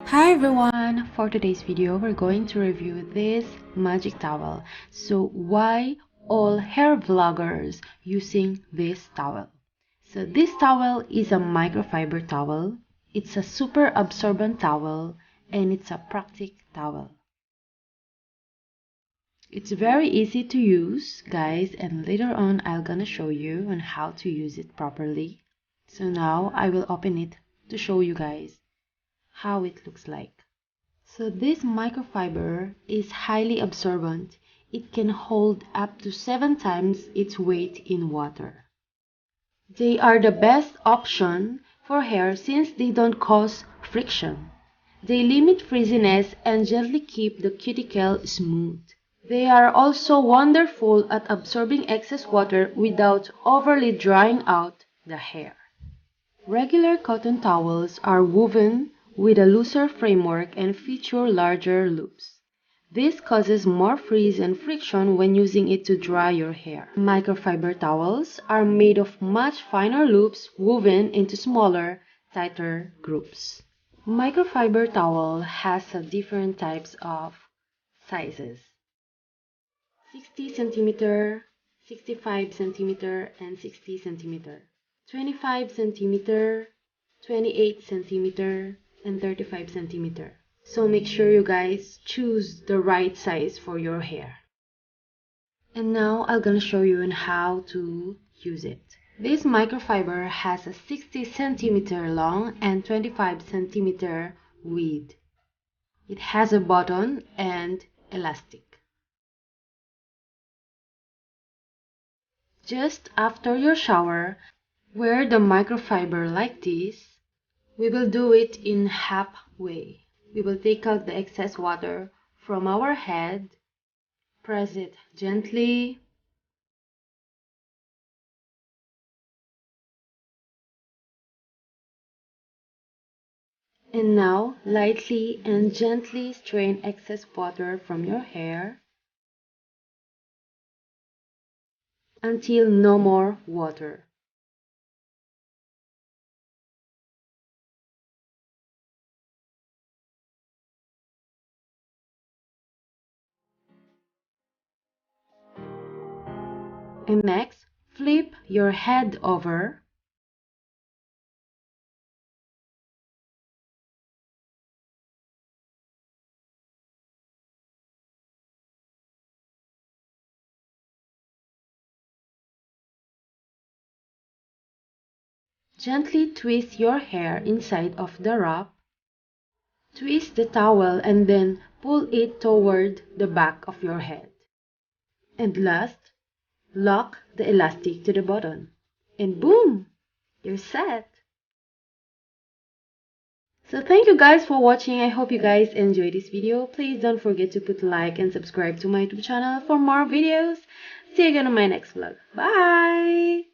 Hi everyone! For today's video, we're going to review this magic towel. So why all hair vloggers using this towel? So this towel is a microfiber towel. It's a super absorbent towel and it's a practical towel. It's very easy to use, guys, and later on I'm gonna show you on how to use it properly. So now I will open it to show you guys how it looks like. So this microfiber is highly absorbent. It can hold up to 7 times its weight in water. They are the best option for hair since they don't cause friction. They limit frizziness and gently keep the cuticle smooth. They are also wonderful at absorbing excess water without overly drying out the hair. Regular cotton towels are woven with a looser framework and feature larger loops. This causes more frizz and friction when using it to dry your hair. Microfiber towels are made of much finer loops woven into smaller, tighter groups. Microfiber towel has different types of sizes: 60 centimeter, 65 centimeter, and 60 centimeter. 25 centimeter, 28 centimeter, and 35 centimeter. So make sure you guys choose the right size for your hair. And now I'm gonna show you on how to use it. This microfiber has a 60 centimeter long and 25 centimeter width. It has a button and elastic. Just after your shower, wear the microfiber like this. We will do it in halfway. We will take out the excess water from our head, press it gently, and now lightly and gently strain excess water from your hair until no more water. And next, flip your head over. Gently twist your hair inside of the wrap. Twist the towel and then pull it toward the back of your head. And last, lock the elastic to the button. And boom! You're set! So thank you guys for watching. I hope you guys enjoyed this video. Please don't forget to put like and subscribe to my YouTube channel for more videos. See you again on my next vlog. Bye!